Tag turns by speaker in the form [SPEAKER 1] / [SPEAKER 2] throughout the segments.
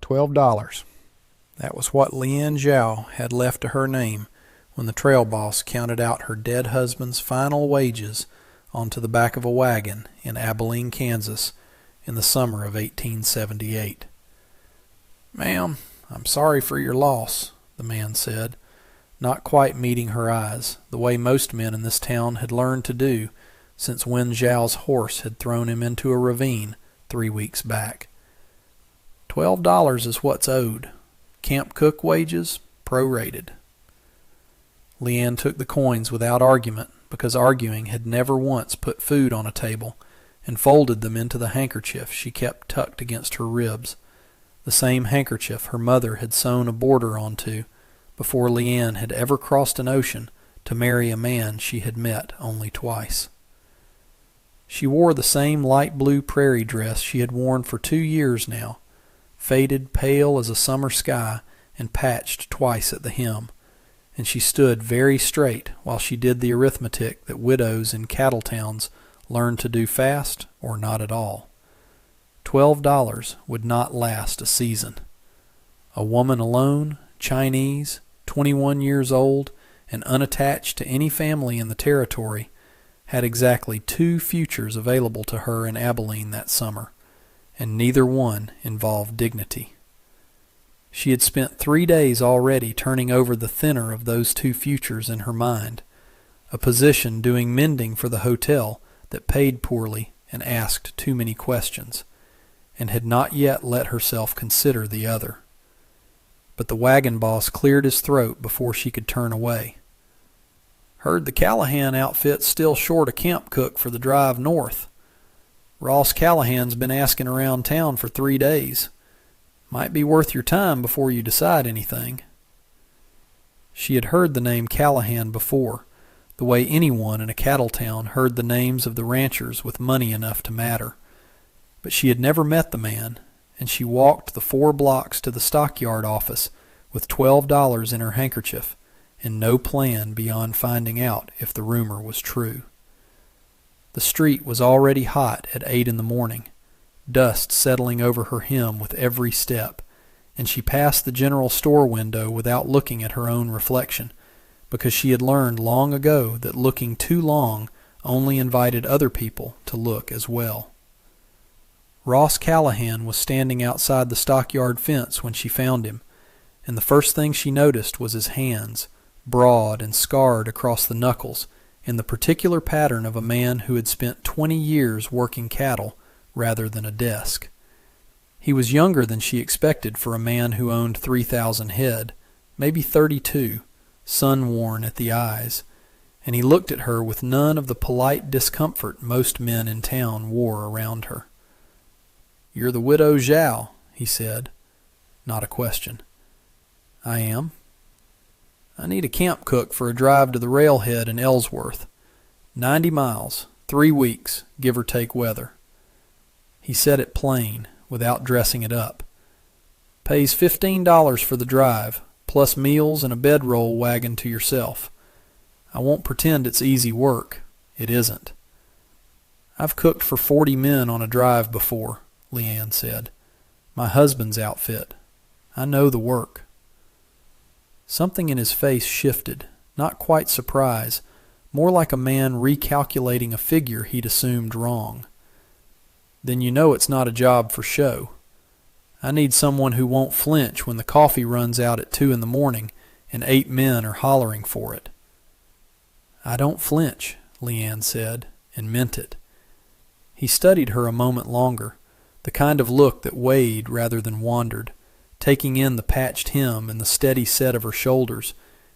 [SPEAKER 1] $12. That was what Lian Zhao had left to her name when the trail boss counted out her dead husband's final wages onto the back of a wagon in Abilene, Kansas, in the summer of 1878. "Ma'am, I'm sorry for your loss," the man said, not quite meeting her eyes, the way most men in this town had learned to do since Wen Zhao's horse had thrown him into a ravine 3 weeks back. $12 is what's owed. Camp cook wages, prorated. Lian took the coins without argument, because arguing had never once put food on a table, and folded them into the handkerchief she kept tucked against her ribs, the same handkerchief her mother had sewn a border onto before Lian had ever crossed an ocean to marry a man she had met only twice. She wore the same light blue prairie dress she had worn for 2 years now, faded pale as a summer sky and patched twice at the hem, and she stood very straight while she did the arithmetic that widows in cattle towns learn to do fast or not at all. $12 would not last a season. A woman alone, Chinese, 21 years old, and unattached to any family in the territory, had exactly 2 futures available to her in Abilene that summer, and neither one involved dignity. She had spent 3 days already turning over the thinner of those 2 futures in her mind, a position doing mending for the hotel that paid poorly and asked too many questions, and had not yet let herself consider the other. But the wagon boss cleared his throat before she could turn away. "Heard the Callahan outfit's still short a camp cook for the drive north. Ross Callahan's been asking around town for 3 days. Might be worth your time before you decide anything." She had heard the name Callahan before, the way anyone in a cattle town heard the names of the ranchers with money enough to matter. But she had never met the man, and she walked the 4 blocks to the stockyard office with $12 in her handkerchief and no plan beyond finding out if the rumor was true. The street was already hot at 8 in the morning, dust settling over her hem with every step, and she passed the general store window without looking at her own reflection, because she had learned long ago that looking too long only invited other people to look as well. Ross Callahan was standing outside the stockyard fence when she found him, and the first thing she noticed was his hands, broad and scarred across the knuckles, in the particular pattern of a man who had spent 20 years working cattle rather than a desk. He was younger than she expected for a man who owned 3,000 head, maybe 32, sun-worn at the eyes, and he looked at her with none of the polite discomfort most men in town wore around her. "You're the widow Zhao," he said. Not a question. "I am." "I need a camp cook for a drive to the railhead in Ellsworth. 90 miles, 3 weeks, give or take weather." He said it plain, without dressing it up. "Pays $15 for the drive, plus meals and a bedroll wagon to yourself. I won't pretend it's easy work. It isn't." "I've cooked for 40 men on a drive before," Lian said. "My husband's outfit. I know the work." Something in his face shifted, not quite surprise, more like a man recalculating a figure he'd assumed wrong. "Then you know it's not a job for show. I need someone who won't flinch when the coffee runs out at 2 in the morning and 8 men are hollering for it." "I don't flinch," Lian said, and meant it. He studied her a moment longer, the kind of look that weighed rather than wandered, taking in the patched hem and the steady set of her shoulders,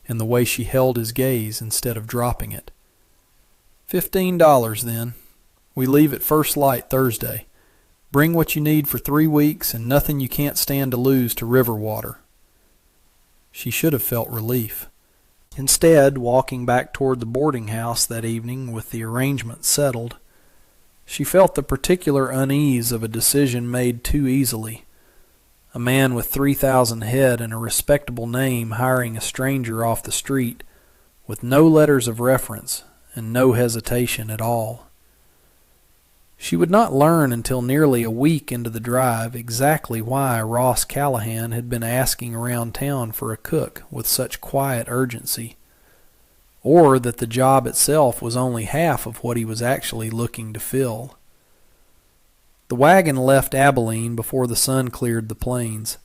[SPEAKER 1] and the way she held his gaze instead of dropping it. $15 then. We leave at first light Thursday. Bring what you need for 3 weeks and nothing you can't stand to lose to river water." She should have felt relief. Instead, walking back toward the boarding house that evening with the arrangements settled, she felt the particular unease of a decision made too easily. A man with 3,000 head and a respectable name hiring a stranger off the street, with no letters of reference and no hesitation at all. She would not learn until nearly a week into the drive exactly why Ross Callahan had been asking around town for a cook with such quiet urgency, or that the job itself was only half of what he was actually looking to fill. The wagon left Abilene before the sun cleared the plains.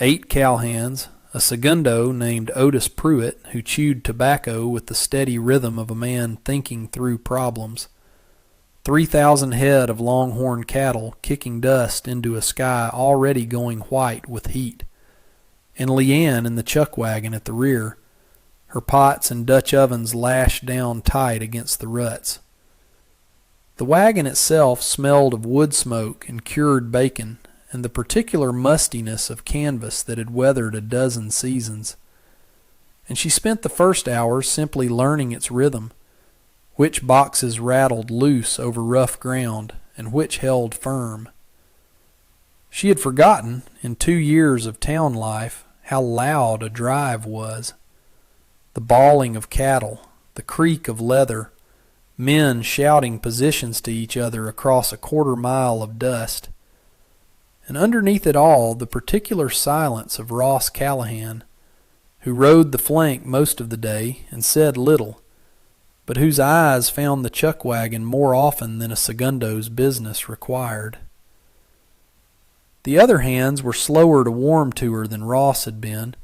[SPEAKER 1] 8 cowhands, a segundo named Otis Pruitt who chewed tobacco with the steady rhythm of a man thinking through problems, 3,000 head of longhorn cattle kicking dust into a sky already going white with heat, and Leanne in the chuck wagon at the rear, her pots and Dutch ovens lashed down tight against the ruts. The wagon itself smelled of wood smoke and cured bacon and the particular mustiness of canvas that had weathered a dozen seasons, and she spent the first hours simply learning its rhythm, which boxes rattled loose over rough ground and which held firm. She had forgotten, in 2 years of town life, how loud a drive was. The bawling of cattle, the creak of leather, men shouting positions to each other across a quarter-mile of dust, and underneath it all the particular silence of Ross Callahan, who rode the flank most of the day and said little, but whose eyes found the chuck wagon more often than a segundo's business required. The other hands were slower to warm to her than Ross had been.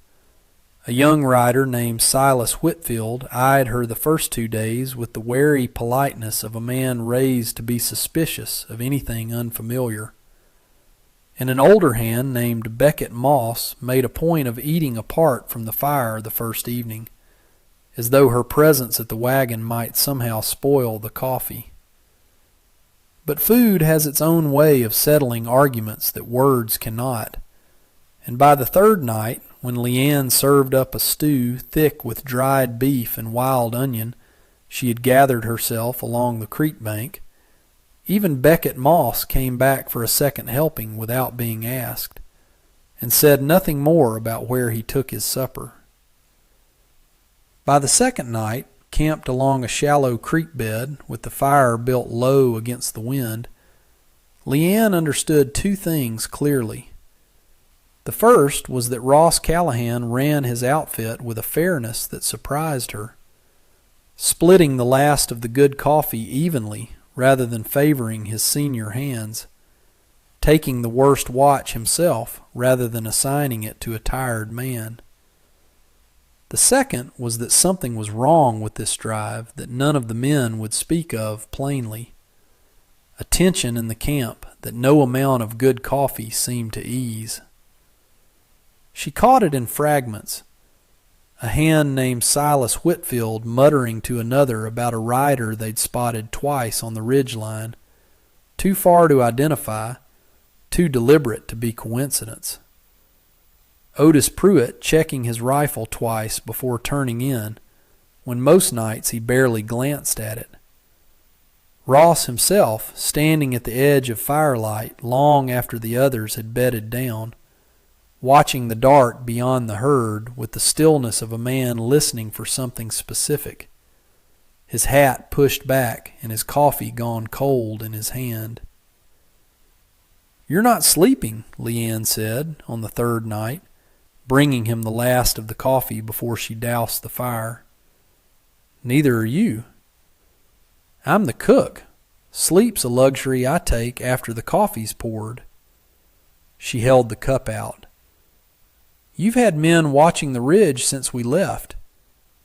[SPEAKER 1] A young rider named Silas Whitfield eyed her the first 2 days with the wary politeness of a man raised to be suspicious of anything unfamiliar, and an older hand named Beckett Moss made a point of eating apart from the fire the first evening, as though her presence at the wagon might somehow spoil the coffee. But food has its own way of settling arguments that words cannot, and by the third night, when Leanne served up a stew thick with dried beef and wild onion she had gathered herself along the creek bank, even Beckett Moss came back for a second helping without being asked, and said nothing more about where he took his supper. By the second night, camped along a shallow creek bed with the fire built low against the wind, Leanne understood 2 things clearly. The first was that Ross Callahan ran his outfit with a fairness that surprised her, splitting the last of the good coffee evenly rather than favoring his senior hands, taking the worst watch himself rather than assigning it to a tired man. The second was that something was wrong with this drive that none of the men would speak of plainly, a tension in the camp that no amount of good coffee seemed to ease. She caught it in fragments, a hand named Silas Whitfield muttering to another about a rider they'd spotted twice on the ridge line, too far to identify, too deliberate to be coincidence. Otis Pruitt checking his rifle twice before turning in, when most nights he barely glanced at it. Ross himself standing at the edge of firelight long after the others had bedded down, watching the dark beyond the herd with the stillness of a man listening for something specific, his hat pushed back and his coffee gone cold in his hand. "You're not sleeping," Leanne said on the third night, bringing him the last of the coffee before she doused the fire. "Neither are you." "I'm the cook. Sleep's a luxury I take after the coffee's poured." She held the cup out. "You've had men watching the ridge since we left.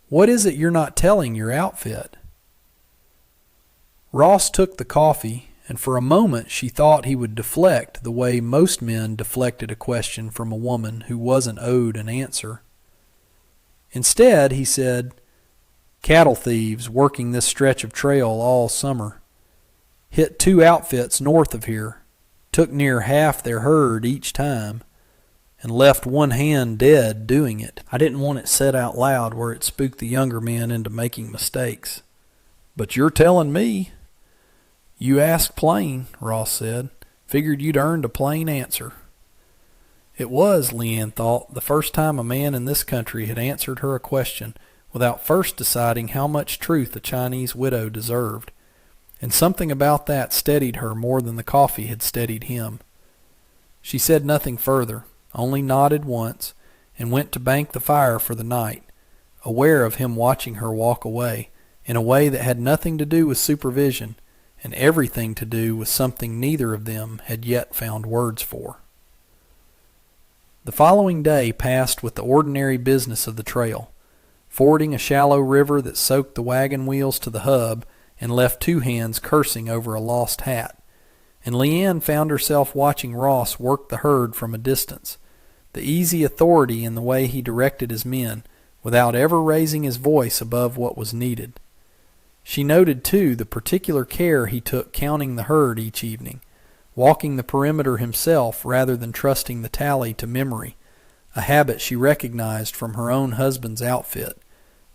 [SPEAKER 1] What is it you're not telling your outfit?" Ross took the coffee, and for a moment she thought he would deflect the way most men deflected a question from a woman who wasn't owed an answer. Instead, he said, "Cattle thieves working this stretch of trail all summer. Hit 2 outfits north of here, took near half their herd each time, and left one hand dead doing it." I didn't want it said out loud where it spooked the younger men into making mistakes. "But you're telling me." "You asked plain," Ross said. "Figured you'd earned a plain answer." It was, Leanne thought, the first time a man in this country had answered her a question without first deciding how much truth a Chinese widow deserved, and something about that steadied her more than the coffee had steadied him. She said nothing further, only nodded once, and went to bank the fire for the night, aware of him watching her walk away, in a way that had nothing to do with supervision, and everything to do with something neither of them had yet found words for. The following day passed with the ordinary business of the trail, fording a shallow river that soaked the wagon wheels to the hub and left two hands cursing over a lost hat, and Leanne found herself watching Ross work the herd from a distance, the easy authority in the way he directed his men, without ever raising his voice above what was needed. She noted, too, the particular care he took counting the herd each evening, walking the perimeter himself rather than trusting the tally to memory, a habit she recognized from her own husband's outfit,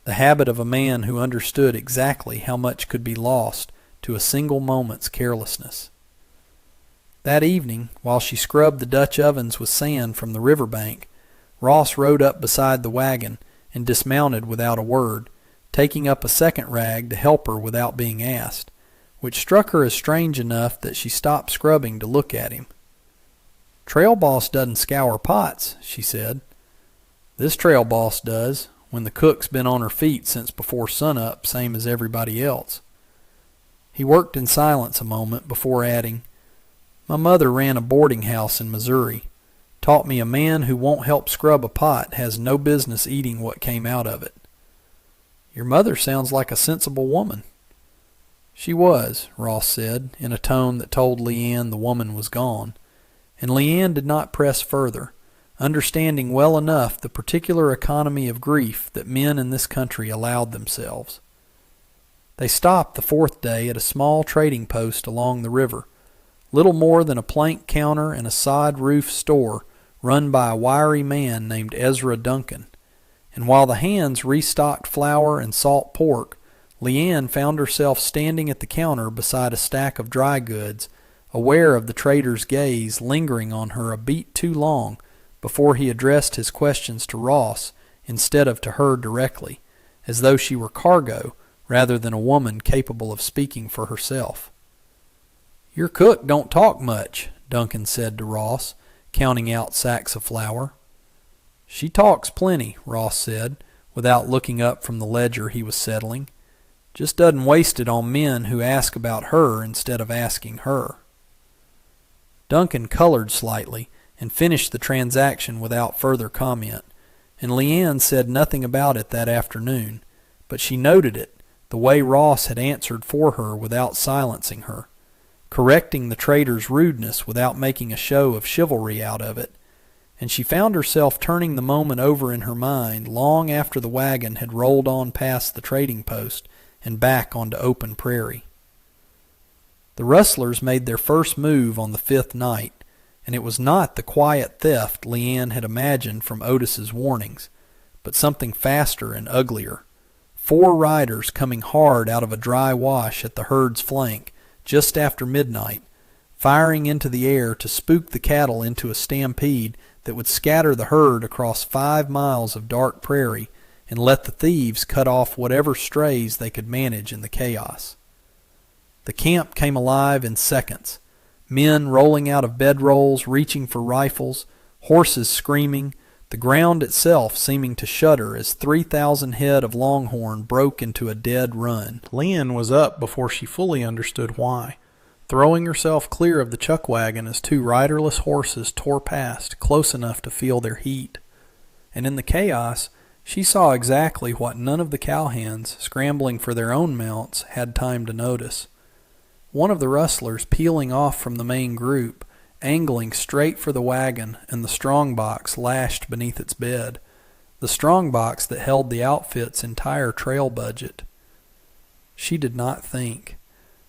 [SPEAKER 1] the habit of a man who understood exactly how much could be lost to a single moment's carelessness. That evening, while she scrubbed the Dutch ovens with sand from the river bank, Ross rode up beside the wagon and dismounted without a word, taking up a second rag to help her without being asked, which struck her as strange enough that she stopped scrubbing to look at him. "Trail boss doesn't scour pots," she said. "This trail boss does, when the cook's been on her feet since before sunup, same as everybody else." He worked in silence a moment before adding, "My mother ran a boarding house in Missouri. Taught me a man who won't help scrub a pot has no business eating what came out of it." "Your mother sounds like a sensible woman." "She was," Ross said, in a tone that told Leanne the woman was gone, and Leanne did not press further, understanding well enough the particular economy of grief that men in this country allowed themselves. They stopped the fourth day at a small trading post along the river, little more than a plank counter and a sod-roof store run by a wiry man named Ezra Duncan, and while the hands restocked flour and salt pork, Leanne found herself standing at the counter beside a stack of dry goods, aware of the trader's gaze lingering on her a beat too long before he addressed his questions to Ross instead of to her directly, as though she were cargo rather than a woman capable of speaking for herself. "Your cook don't talk much," Duncan said to Ross, counting out sacks of flour. "She talks plenty," Ross said, without looking up from the ledger he was settling. "Just doesn't waste it on men who ask about her instead of asking her." Duncan colored slightly and finished the transaction without further comment, and Leanne said nothing about it that afternoon, but she noted it, the way Ross had answered for her without silencing her, correcting the trader's rudeness without making a show of chivalry out of it, and she found herself turning the moment over in her mind long after the wagon had rolled on past the trading post and back onto open prairie. The rustlers made their first move on the fifth night, and it was not the quiet theft Leanne had imagined from Otis's warnings, but something faster and uglier. 4 riders coming hard out of a dry wash at the herd's flank just after midnight, firing into the air to spook the cattle into a stampede that would scatter the herd across 5 miles of dark prairie and let the thieves cut off whatever strays they could manage in the chaos. The camp came alive in seconds, men rolling out of bedrolls reaching for rifles, horses screaming, the ground itself seeming to shudder as 3,000 head of longhorn broke into a dead run. Leanne was up before she fully understood why, throwing herself clear of the chuck wagon as 2 riderless horses tore past, close enough to feel their heat. And in the chaos, she saw exactly what none of the cowhands, scrambling for their own mounts, had time to notice. One of the rustlers peeling off from the main group, angling straight for the wagon and the strong box lashed beneath its bed, the strong box that held the outfit's entire trail budget. She did not think.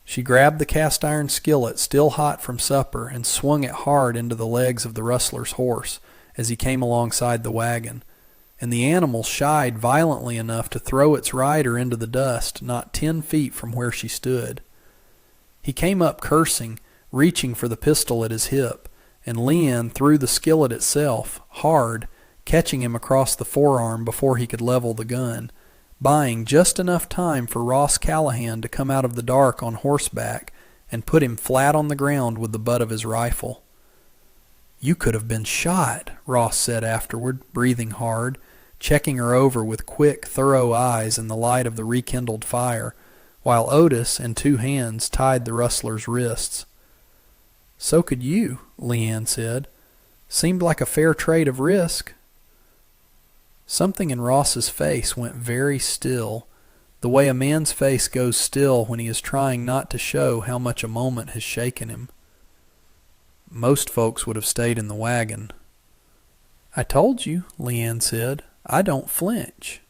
[SPEAKER 1] She grabbed the cast-iron skillet still hot from supper and swung it hard into the legs of the rustler's horse as he came alongside the wagon, and the animal shied violently enough to throw its rider into the dust not 10 feet from where she stood. He came up cursing, reaching for the pistol at his hip, and Leanne threw the skillet itself, hard, catching him across the forearm before he could level the gun, buying just enough time for Ross Callahan to come out of the dark on horseback and put him flat on the ground with the butt of his rifle. "You could have been shot," Ross said afterward, breathing hard, checking her over with quick, thorough eyes in the light of the rekindled fire, while Otis and two hands tied the rustler's wrists. "So could you," Leanne said. "Seemed like a fair trade of risk." Something in Ross's face went very still, the way a man's face goes still when he is trying not to show how much a moment has shaken him. "Most folks would have stayed in the wagon." "I told you," Leanne said. "I don't flinch."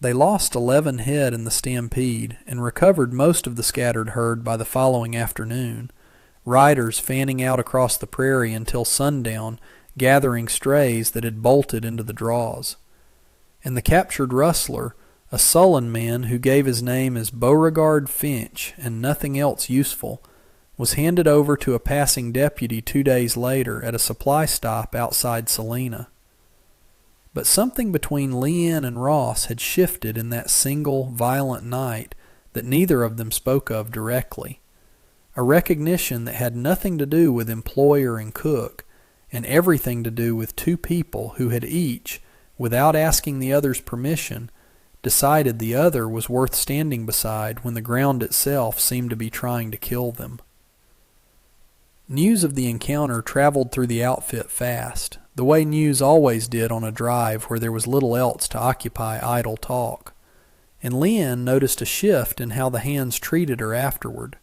[SPEAKER 1] They lost 11 head in the stampede and recovered most of the scattered herd by the following afternoon, riders fanning out across the prairie until sundown, gathering strays that had bolted into the draws. And the captured rustler, a sullen man who gave his name as Beauregard Finch and nothing else useful, was handed over to a passing deputy 2 days later at a supply stop outside Salina. But something between Leanne and Ross had shifted in that single, violent night that neither of them spoke of directly. A recognition that had nothing to do with employer and cook, and everything to do with two people who had each, without asking the other's permission, decided the other was worth standing beside when the ground itself seemed to be trying to kill them. News of the encounter traveled through the outfit fast, the way news always did on a drive where there was little else to occupy idle talk, and Leanne noticed a shift in how the hands treated her afterward.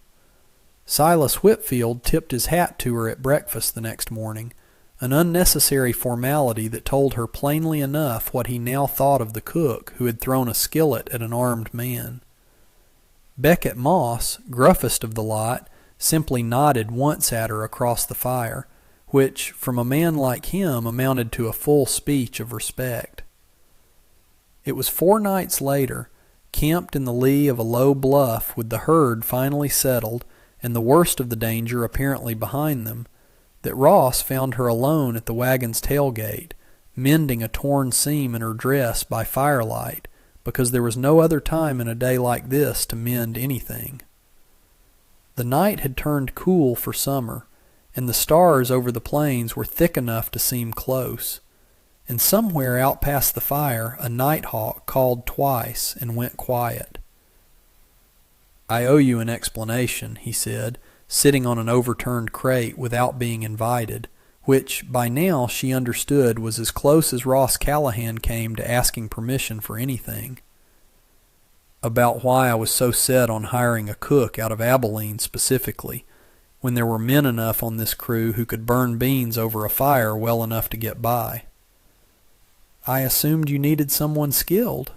[SPEAKER 1] Silas Whitfield tipped his hat to her at breakfast the next morning, an unnecessary formality that told her plainly enough what he now thought of the cook who had thrown a skillet at an armed man. Beckett Moss, gruffest of the lot, simply nodded once at her across the fire, which, from a man like him, amounted to a full speech of respect. It was 4 nights later, camped in the lee of a low bluff with the herd finally settled and the worst of the danger apparently behind them, that Ross found her alone at the wagon's tailgate, mending a torn seam in her dress by firelight, because there was no other time in a day like this to mend anything. The night had turned cool for summer, and the stars over the plains were thick enough to seem close, and somewhere out past the fire a nighthawk called twice and went quiet. "I owe you an explanation," he said, sitting on an overturned crate without being invited, which by now she understood was as close as Ross Callahan came to asking permission for anything. "About why I was so set on hiring a cook out of Abilene specifically, when there were men enough on this crew who could burn beans over a fire well enough to get by." "I assumed you needed someone skilled."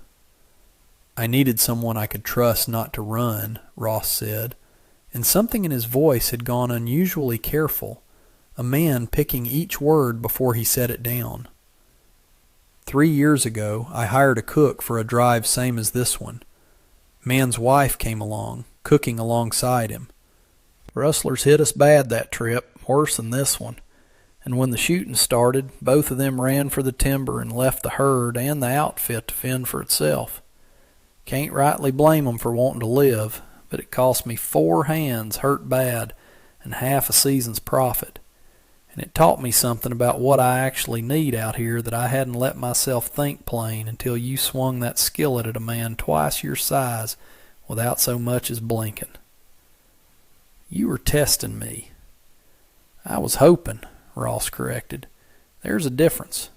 [SPEAKER 1] "I needed someone I could trust not to run," Ross said, and something in his voice had gone unusually careful, a man picking each word before he set it down. 3 years ago, I hired a cook for a drive same as this one. Man's wife came along, cooking alongside him. Rustlers hit us bad that trip, worse than this one, and when the shooting started, both of them ran for the timber and left the herd and the outfit to fend for itself. Can't rightly blame 'em for wanting to live, but it cost me 4 hands hurt bad and half a season's profit, and it taught me something about what I actually need out here that I hadn't let myself think plain until you swung that skillet at a man twice your size without so much as blinking. You were testing me." "I was hoping," Ross corrected. "There's a difference.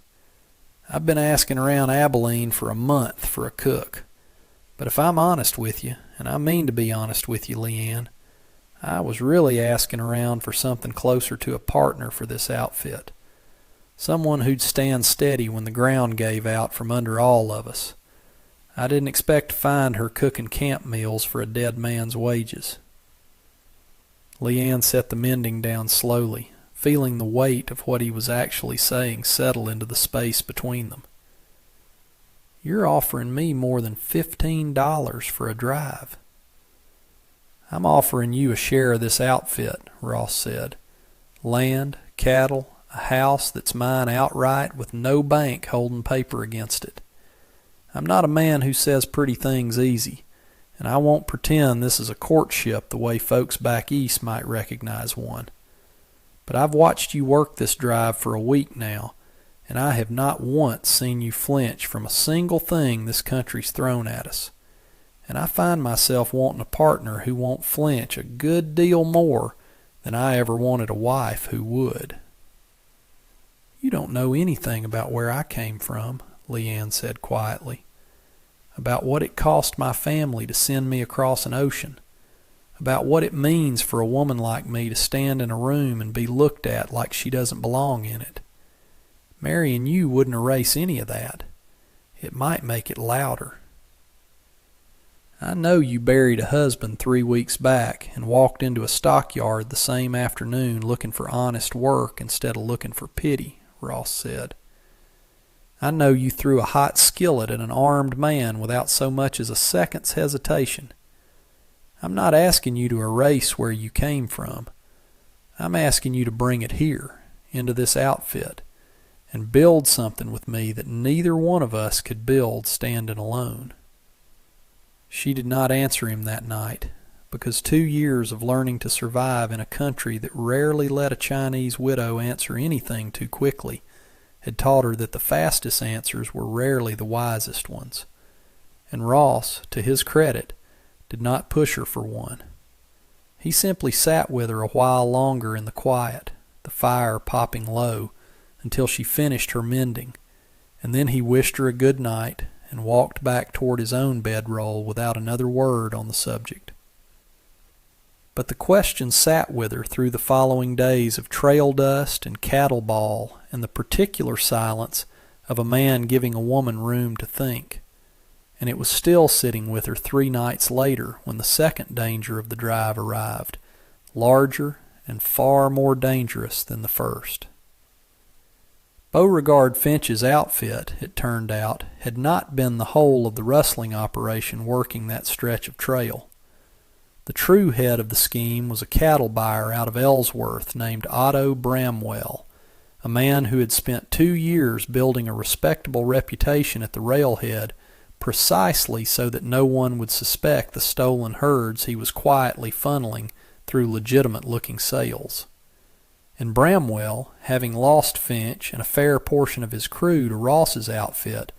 [SPEAKER 1] I've been asking around Abilene for a month for a cook. But if I'm honest with you, and I mean to be honest with you, Leanne, I was really asking around for something closer to a partner for this outfit. Someone who'd stand steady when the ground gave out from under all of us. I didn't expect to find her cooking camp meals for a dead man's wages." Leanne set the mending down slowly, feeling the weight of what he was actually saying settle into the space between them. "You're offering me more than $15 for a drive." "I'm offering you a share of this outfit," Ross said. "Land, cattle, a house that's mine outright with no bank holding paper against it. I'm not a man who says pretty things easy, and I won't pretend this is a courtship the way folks back east might recognize one. But I've watched you work this drive for a week now, and I have not once seen you flinch from a single thing this country's thrown at us. And I find myself wanting a partner who won't flinch a good deal more than I ever wanted a wife who would. You don't know anything about where I came from, Leanne said quietly. About what it cost my family to send me across an ocean. About what it means for a woman like me to stand in a room and be looked at like she doesn't belong in it. Marrying you wouldn't erase any of that. It might make it louder. I know you buried a husband 3 weeks back and walked into a stockyard the same afternoon looking for honest work instead of looking for pity, Ross said. I know you threw a hot skillet at an armed man without so much as a second's hesitation. I'm not asking you to erase where you came from. I'm asking you to bring it here, into this outfit, and build something with me that neither one of us could build standing alone. She did not answer him that night, because 2 years of learning to survive in a country that rarely let a Chinese widow answer anything too quickly had taught her that the fastest answers were rarely the wisest ones. And Ross, to his credit, did not push her for one. He simply sat with her a while longer in the quiet, the fire popping low, until she finished her mending, and then he wished her a good night and walked back toward his own bedroll without another word on the subject. But the question sat with her through the following days of trail dust and cattle ball and the particular silence of a man giving a woman room to think. And it was still sitting with her 3 nights later when the second danger of the drive arrived, larger and far more dangerous than the first. Beauregard Finch's outfit, it turned out, had not been the whole of the rustling operation working that stretch of trail. The true head of the scheme was a cattle buyer out of Ellsworth named Otto Bramwell, a man who had spent 2 years building a respectable reputation at the railhead precisely so that no one would suspect the stolen herds he was quietly funneling through legitimate-looking sales. And Bramwell, having lost Finch and a fair portion of his crew to Ross's outfit,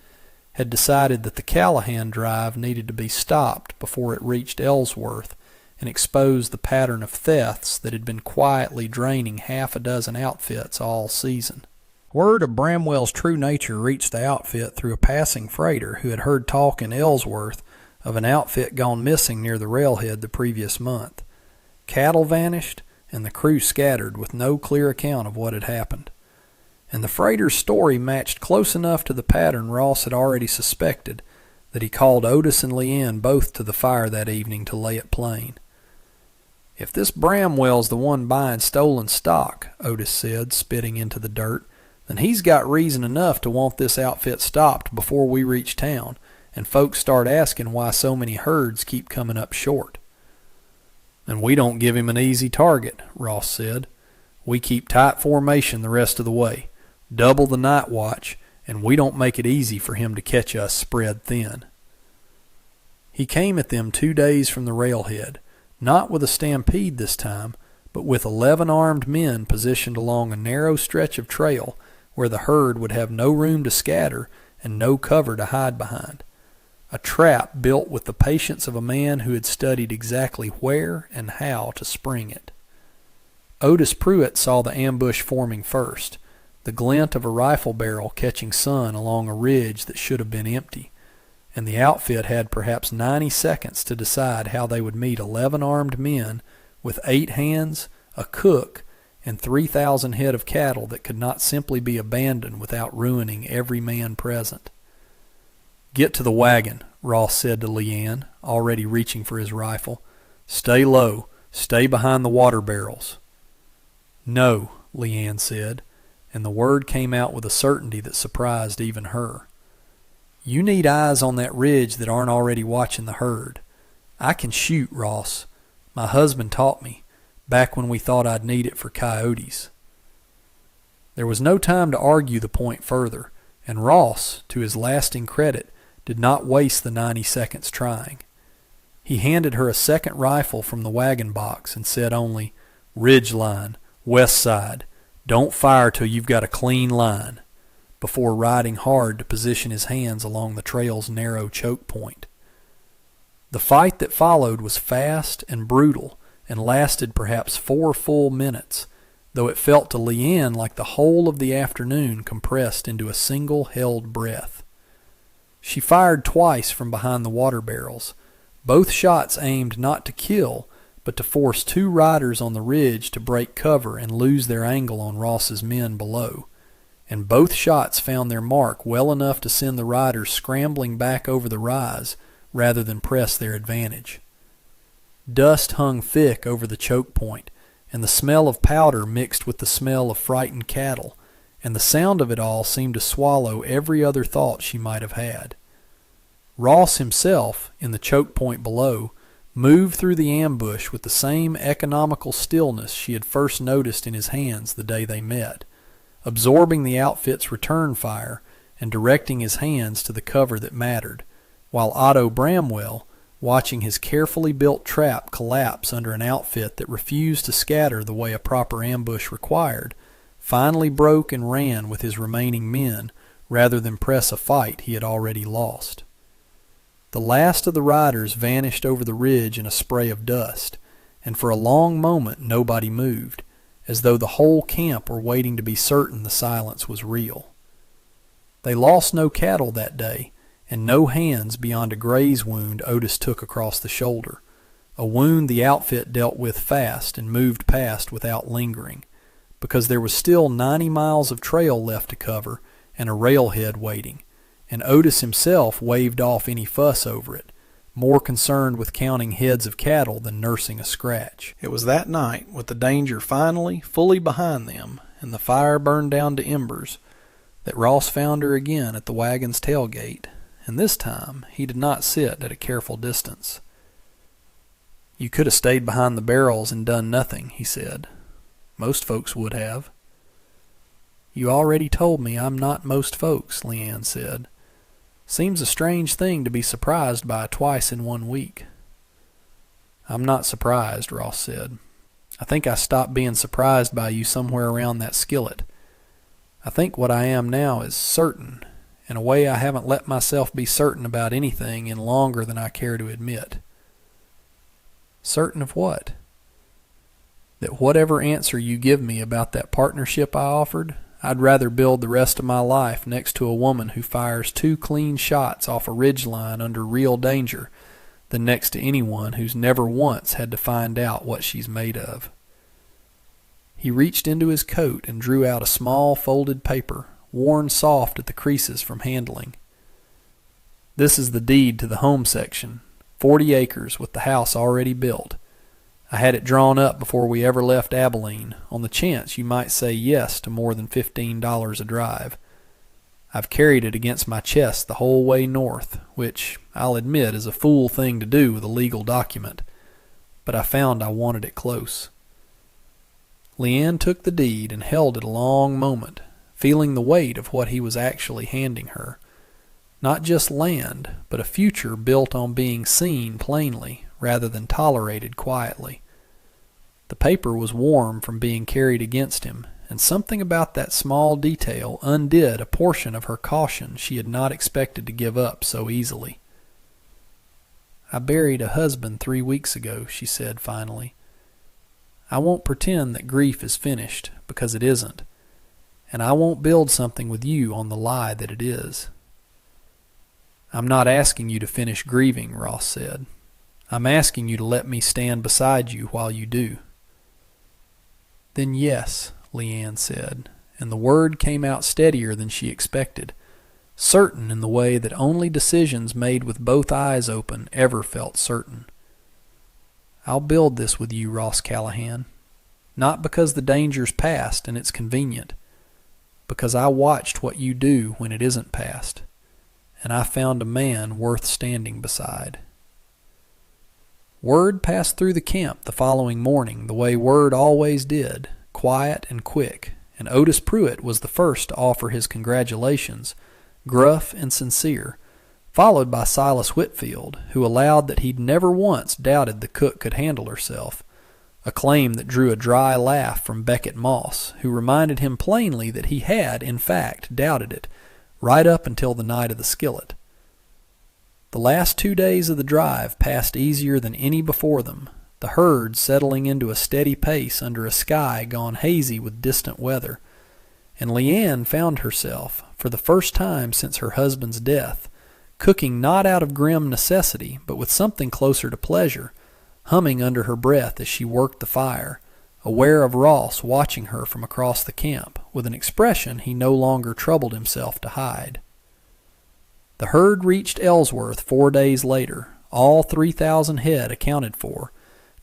[SPEAKER 1] had decided that the Callahan drive needed to be stopped before it reached Ellsworth and exposed the pattern of thefts that had been quietly draining 6 outfits all season. Word of Bramwell's true nature reached the outfit through a passing freighter who had heard talk in Ellsworth of an outfit gone missing near the railhead the previous month. Cattle vanished, and the crew scattered with no clear account of what had happened. And the freighter's story matched close enough to the pattern Ross had already suspected that he called Otis and Leanne both to the fire that evening to lay it plain. "If this Bramwell's the one buying stolen stock," Otis said, spitting into the dirt, "then he's got reason enough to want this outfit stopped before we reach town, and folks start asking why so many herds keep coming up short." "And we don't give him an easy target," Ross said. "We keep tight formation the rest of the way, double the night watch, and we don't make it easy for him to catch us spread thin." He came at them 2 days from the railhead, not with a stampede this time, but with 11 armed men positioned along a narrow stretch of trail where the herd would have no room to scatter and no cover to hide behind. A trap built with the patience of a man who had studied exactly where and how to spring it. Otis Pruitt saw the ambush forming first, the glint of a rifle barrel catching sun along a ridge that should have been empty, and the outfit had perhaps 90 seconds to decide how they would meet 11 armed men with 8 hands, a cook, and 3,000 head of cattle that could not simply be abandoned without ruining every man present. "Get to the wagon," Ross said to Leanne, already reaching for his rifle. "Stay low. Stay behind the water barrels." "No," Leanne said, and the word came out with a certainty that surprised even her. "You need eyes on that ridge that aren't already watching the herd. I can shoot, Ross. My husband taught me, back when we thought I'd need it for coyotes." There was no time to argue the point further, and Ross, to his lasting credit, did not waste the 90 seconds trying. He handed her a second rifle from the wagon box and said only, "Ridge line, west side. Don't fire till you've got a clean line," before riding hard to position his hands along the trail's narrow choke point. The fight that followed was fast and brutal and lasted perhaps 4 full minutes, though it felt to Leanne like the whole of the afternoon compressed into a single held breath. She fired twice from behind the water barrels, both shots aimed not to kill, but to force 2 riders on the ridge to break cover and lose their angle on Ross's men below, and both shots found their mark well enough to send the riders scrambling back over the rise rather than press their advantage. Dust hung thick over the choke point, and the smell of powder mixed with the smell of frightened cattle, and the sound of it all seemed to swallow every other thought she might have had. Ross himself, in the choke point below, moved through the ambush with the same economical stillness she had first noticed in his hands the day they met, absorbing the outfit's return fire and directing his hands to the cover that mattered, while Otto Bramwell, watching his carefully built trap collapse under an outfit that refused to scatter the way a proper ambush required, finally broke and ran with his remaining men rather than press a fight he had already lost. The last of the riders vanished over the ridge in a spray of dust, and for a long moment nobody moved, as though the whole camp were waiting to be certain the silence was real. They lost no cattle that day, and no hands beyond a graze wound Otis took across the shoulder, a wound the outfit dealt with fast and moved past without lingering, because there was still 90 miles of trail left to cover and a railhead waiting, and Otis himself waved off any fuss over it, more concerned with counting heads of cattle than nursing a scratch. It was that night, with the danger finally fully behind them and the fire burned down to embers, that Ross found her again at the wagon's tailgate, and this time he did not sit at a careful distance. "You could have stayed behind the barrels and done nothing," he said. "Most folks would have." "You already told me I'm not most folks," Leanne said. "Seems a strange thing to be surprised by twice in 1 week." "I'm not surprised," Ross said. "I think I stopped being surprised by you somewhere around that skillet. I think what I am now is certain, in a way I haven't let myself be certain about anything in longer than I care to admit." "Certain of what?" "That whatever answer you give me about that partnership I offered, I'd rather build the rest of my life next to a woman who fires 2 clean shots off a ridgeline under real danger than next to anyone who's never once had to find out what she's made of." He reached into his coat and drew out a small folded paper, worn soft at the creases from handling. "This is the deed to the home section, 40 acres with the house already built. I had it drawn up before we ever left Abilene, on the chance you might say yes to more than $15 a drive. I've carried it against my chest the whole way north, which, I'll admit, is a fool thing to do with a legal document, but I found I wanted it close." Leanne took the deed and held it a long moment, feeling the weight of what he was actually handing her. Not just land, but a future built on being seen plainly rather than tolerated quietly. The paper was warm from being carried against him, and something about that small detail undid a portion of her caution she had not expected to give up so easily. "I buried a husband 3 weeks ago," she said finally. "I won't pretend that grief is finished, because it isn't, and I won't build something with you on the lie that it is." "I'm not asking you to finish grieving," Ross said. "I'm asking you to let me stand beside you while you do." "Then yes," Leanne said, and the word came out steadier than she expected, certain in the way that only decisions made with both eyes open ever felt certain. "I'll build this with you, Ross Callahan. Not because the danger's past and it's convenient, because I watched what you do when it isn't past, and I found a man worth standing beside." Word passed through the camp the following morning the way word always did, quiet and quick, and Otis Pruitt was the first to offer his congratulations, gruff and sincere, followed by Silas Whitfield, who allowed that he'd never once doubted the cook could handle herself, a claim that drew a dry laugh from Beckett Moss, who reminded him plainly that he had, in fact, doubted it, right up until the night of the skillet. The last 2 days of the drive passed easier than any before them, the herd settling into a steady pace under a sky gone hazy with distant weather, and Leanne found herself, for the first time since her husband's death, cooking not out of grim necessity, but with something closer to pleasure, humming under her breath as she worked the fire, aware of Ross watching her from across the camp, with an expression he no longer troubled himself to hide. The herd reached Ellsworth 4 days later, all 3,000 head accounted for,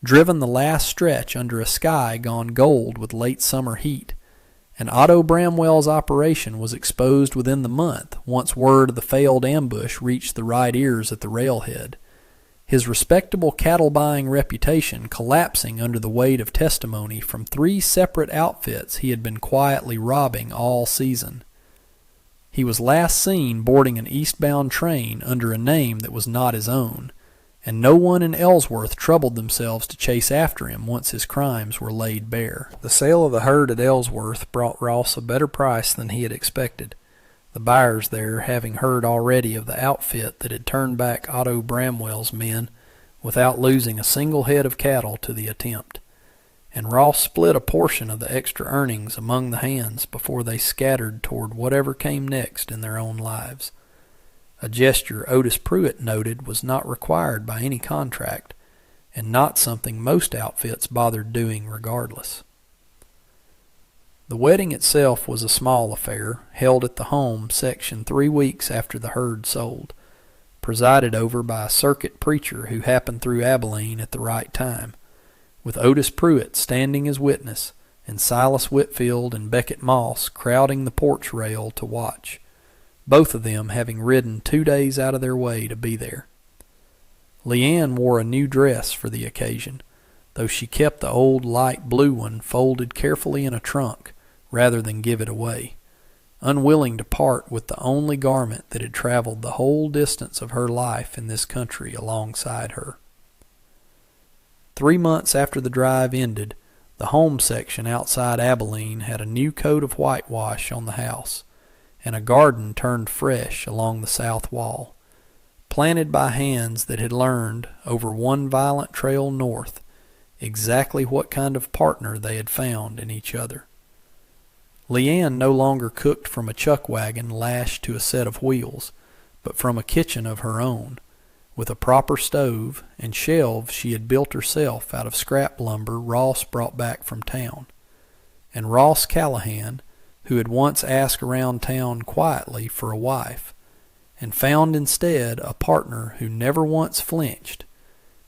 [SPEAKER 1] driven the last stretch under a sky gone gold with late summer heat, and Otto Bramwell's operation was exposed within the month once word of the failed ambush reached the right ears at the railhead, his respectable cattle-buying reputation collapsing under the weight of testimony from 3 separate outfits he had been quietly robbing all season. He was last seen boarding an eastbound train under a name that was not his own, and no one in Ellsworth troubled themselves to chase after him once his crimes were laid bare. The sale of the herd at Ellsworth brought Ross a better price than he had expected, the buyers there having heard already of the outfit that had turned back Otto Bramwell's men without losing a single head of cattle to the attempt, and Ross split a portion of the extra earnings among the hands before they scattered toward whatever came next in their own lives, a gesture Otis Pruitt noted was not required by any contract, and not something most outfits bothered doing regardless. The wedding itself was a small affair, held at the home section 3 weeks after the herd sold, presided over by a circuit preacher who happened through Abilene at the right time, with Otis Pruitt standing as witness, and Silas Whitfield and Beckett Moss crowding the porch rail to watch, both of them having ridden 2 days out of their way to be there. Leanne wore a new dress for the occasion, though she kept the old light blue one folded carefully in a trunk rather than give it away, unwilling to part with the only garment that had traveled the whole distance of her life in this country alongside her. 3 months after the drive ended, the home section outside Abilene had a new coat of whitewash on the house, and a garden turned fresh along the south wall, planted by hands that had learned, over one violent trail north, exactly what kind of partner they had found in each other. Leanne no longer cooked from a chuck wagon lashed to a set of wheels, but from a kitchen of her own, with a proper stove and shelves she had built herself out of scrap lumber Ross brought back from town. And Ross Callahan, who had once asked around town quietly for a wife, and found instead a partner who never once flinched,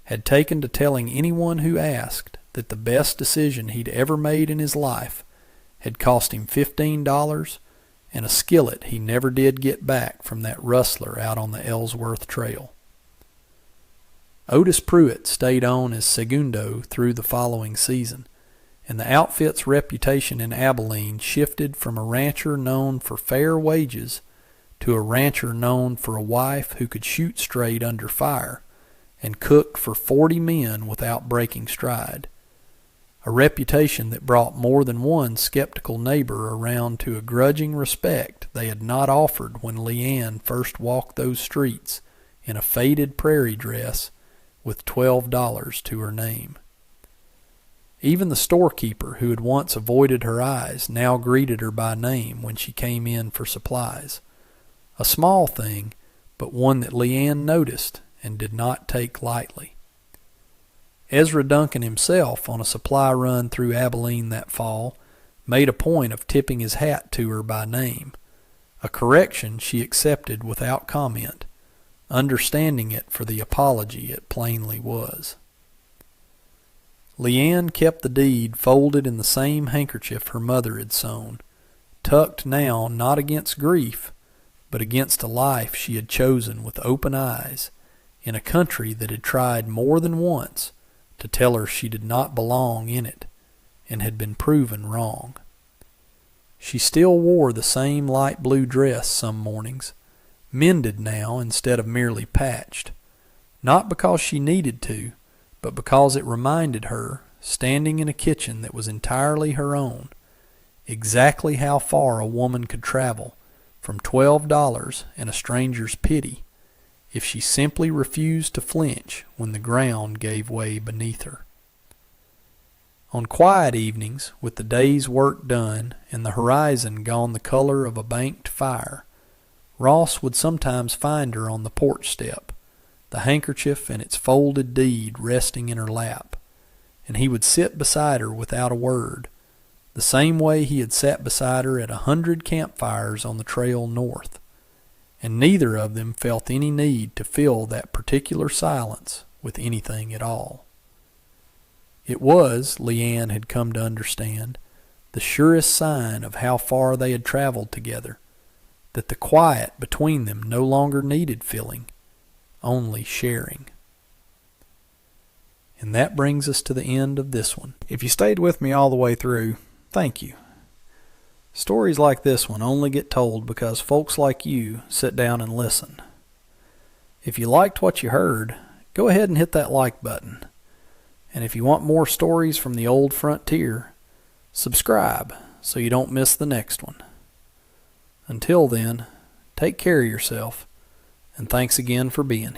[SPEAKER 1] had taken to telling anyone who asked that the best decision he'd ever made in his life had cost him $15 and a skillet he never did get back from that rustler out on the Ellsworth Trail. Otis Pruitt stayed on as segundo through the following season, and the outfit's reputation in Abilene shifted from a rancher known for fair wages to a rancher known for a wife who could shoot straight under fire and cooked for 40 men without breaking stride, a reputation that brought more than one skeptical neighbor around to a grudging respect they had not offered when Leanne first walked those streets in a faded prairie dress with $12 to her name. Even the storekeeper who had once avoided her eyes now greeted her by name when she came in for supplies, a small thing, but one that Leanne noticed and did not take lightly. Ezra Duncan himself, on a supply run through Abilene that fall, made a point of tipping his hat to her by name, a correction she accepted without comment, understanding it for the apology it plainly was. Leanne kept the deed folded in the same handkerchief her mother had sewn, tucked now not against grief, but against a life she had chosen with open eyes, in a country that had tried more than once to tell her she did not belong in it, and had been proven wrong. She still wore the same light blue dress some mornings, mended now instead of merely patched, not because she needed to, but because it reminded her, standing in a kitchen that was entirely her own, exactly how far a woman could travel from $12 and a stranger's pity if she simply refused to flinch when the ground gave way beneath her. On quiet evenings, with the day's work done and the horizon gone the color of a banked fire, Ross would sometimes find her on the porch step, the handkerchief and its folded deed resting in her lap, and he would sit beside her without a word, the same way he had sat beside her at 100 campfires on the trail north, and neither of them felt any need to fill that particular silence with anything at all. It was, Leanne had come to understand, the surest sign of how far they had traveled together, that the quiet between them no longer needed filling, only sharing. And that brings us to the end of this one. If you stayed with me all the way through, thank you. Stories like this one only get told because folks like you sit down and listen. If you liked what you heard, go ahead and hit that like button. And if you want more stories from the old frontier, subscribe so you don't miss the next one. Until then, take care of yourself, and thanks again for being here.